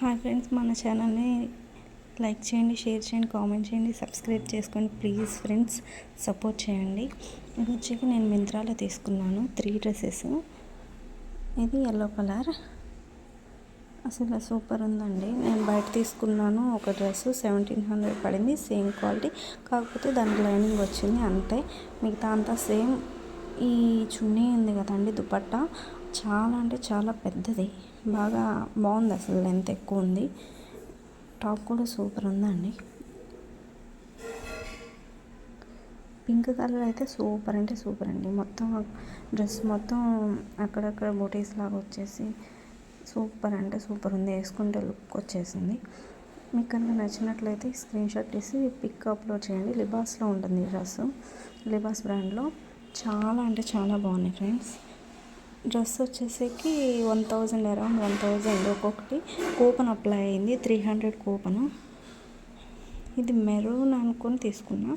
Hi friends, మన ఛానల్ని like చేయండి, షేర్ చేయండి, కామెంట్ చేయండి, సబ్స్క్రైబ్ చేసుకోండి ప్లీజ్ ఫ్రెండ్స్, సపోర్ట్ చేయండి. ఇది వచ్చి నేను మింత్రాలో తీసుకున్నాను 3 డ్రెస్సెస్. ఇది ఎల్లో కలర్, అసలు సూపర్ ఉందండి. నేను బయట తీసుకున్నాను ఒక డ్రెస్ 1700 పడింది, సేమ్ క్వాలిటీ, కాకపోతే దానికి లైనింగ్ వచ్చింది అంతే. మిగతా అంతా సేమ్. ఈ చున్నీ ఉంది కదండి, దుపట్టా చాలా అంటే చాలా పెద్దది, బాగా బాగుంది, అసలు లెంత్ ఎక్కువ ఉంది. టాప్ కూడా సూపర్ ఉందండి. పింక్ కలర్ అయితే సూపర్ అంటే సూపర్ అండి. మొత్తం డ్రెస్ మొత్తం అక్కడక్కడ బూటీస్ లాగా వచ్చేసి సూపర్ అంటే సూపర్ ఉంది. వేసుకుంటే లుక్ వచ్చేసింది. మీకు కనుక నచ్చినట్లయితే స్క్రీన్ షాట్ తీసి పిక్ అప్లోడ్ చేయండి. లిబాస్లో ఉంటుంది ఈ డ్రెస్, లిబాస్ బ్రాండ్లో. చాలా అంటే చాలా బాగున్నాయి ఫ్రెండ్స్. డ్రెస్ వచ్చేసరికి 1000, అరౌండ్ 1000. ఒక్కొక్కటి కూపన్ అప్లై అయింది, 300 కూపను. ఇది మెరూన్ అనుకొని తీసుకున్నా,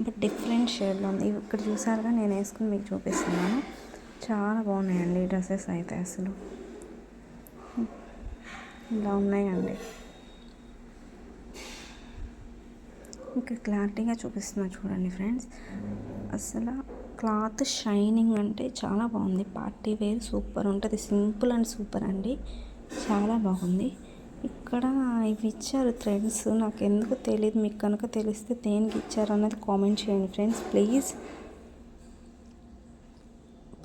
బట్ డిఫరెంట్ షేడ్లో ఉంది. ఇక్కడ చూసారుగా, నేను వేసుకుని మీకు చూపిస్తున్నాను. చాలా బాగున్నాయండి ఈ డ్రెస్సెస్ అయితే, అసలు ఇలా ఉన్నాయండి. ఇంకా క్లారిటీగా చూపిస్తున్నా చూడండి ఫ్రెండ్స్. అసలు క్లాత్ షైనింగ్ అంటే చాలా బాగుంది. పార్టీ వేర్ సూపర్ ఉంటుంది, సింపుల్ అండ్ సూపర్ అండి, చాలా బాగుంది. ఇక్కడ ఇవి ఇచ్చారు థ్రెడ్స్, నాకు ఎందుకు తెలియదు. మీకు కనుక తెలిస్తే దేనికి ఇచ్చారు అన్నది కామెంట్ చేయండి ఫ్రెండ్స్ ప్లీజ్.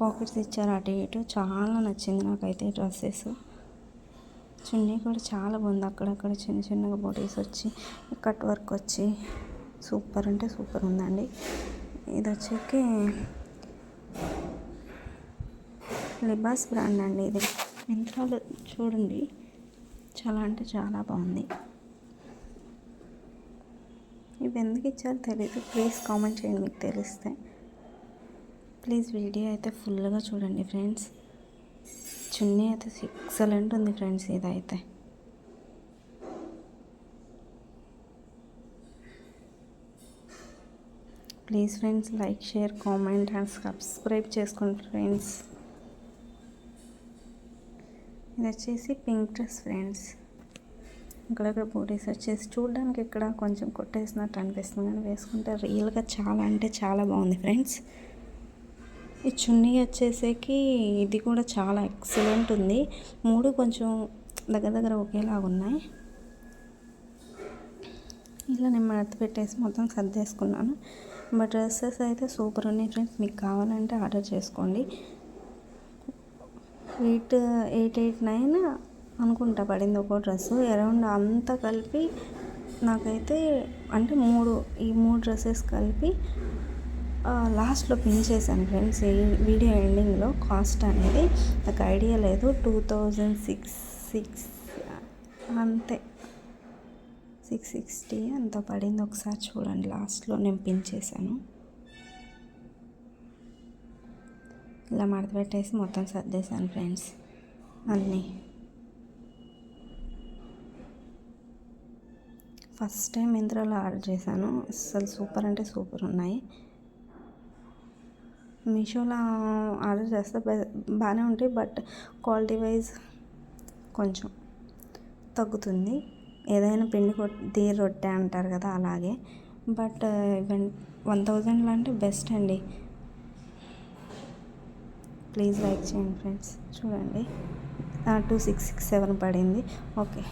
పాకెట్స్ ఇచ్చారు అటు ఇటు, చాలా నచ్చింది నాకైతే డ్రెస్సెస్. చున్నీ కూడా చాలా బాగుంది, అక్కడక్కడ చిన్న చిన్నగా బోటీస్ వచ్చి కట్ వర్క్ వచ్చి సూపర్ అంటే సూపర్ ఉందండి. ఇది వచ్చేకి లిబాస్ బ్రాండ్ అండి. ఇది మింత్రాలో చూడండి, చాలా అంటే చాలా బాగుంది. ఇవి ఎందుకు ఇచ్చారో తెలియదు, ప్లీజ్ కామెంట్ చేయండి మీకు తెలిస్తే. ప్లీజ్ వీడియో అయితే ఫుల్గా చూడండి ఫ్రెండ్స్. చున్నీ అయితే ఎక్సలెంట్ ఉంది ఫ్రెండ్స్. ఇదైతే please friends, like, share, comment and subscribe చేసుకోండి ఫ్రెండ్స్. ఇది వచ్చేసి పింక్ డ్రెస్ ఫ్రెండ్స్. ఇక్కడక్కడ బూటీస్ వచ్చేసి చూడడానికి ఇక్కడ కొంచెం కొట్టేసినట్టు అనిపిస్తుంది, కానీ వేసుకుంటే రియల్గా చాలా అంటే చాలా బాగుంది ఫ్రెండ్స్. ఈ చున్నీ వచ్చేసరికి ఇది కూడా చాలా ఎక్సలెంట్ ఉంది. 3 కొంచెం దగ్గర దగ్గర ఒకేలాగా ఉన్నాయి. ఇలా నేను మడత పెట్టేసి మొత్తం సర్దేసుకున్నాను. బట్ డ్రెస్సెస్ అయితే సూపర్ ఉన్నాయి ఫ్రెండ్స్. మీకు కావాలంటే ఆర్డర్ చేసుకోండి. 889 అనుకుంటా పడింది ఒక్కో డ్రెస్సు. అరౌండ్ అంతా కలిపి నాకైతే అంటే ఈ 3 డ్రెస్సెస్ కలిపి లాస్ట్లో పిన్ చేశాను ఫ్రెండ్స్. ఈ వీడియో ఎండింగ్లో కాస్ట్ అనేది నాకు ఐడియా లేదు, 2006 అంతే, 660 అంత పడింది. ఒకసారి చూడండి, లాస్ట్లో నేను పిన్ చేశాను. ఇలా మడత పెట్టేసి మొత్తం సర్దేశాను ఫ్రెండ్స్ అన్నీ. ఫస్ట్ టైం మింత్రాలో ఆర్డర్ చేశాను, అసలు సూపర్ అంటే సూపర్ ఉన్నాయి. మీషోలో ఆర్డర్ చేస్తే బాగానే ఉంటాయి, బట్ క్వాలిటీ వైజ్ కొంచెం తగ్గుతుంది. ఏదైనా పిండి కొద్ది రొట్టె అంటారు కదా, అలాగే. బట్ 1000 అంటే బెస్ట్ అండి. ప్లీజ్ లైక్ చేయండి ఫ్రెండ్స్. చూడండి, 2667 పడింది. ఓకే.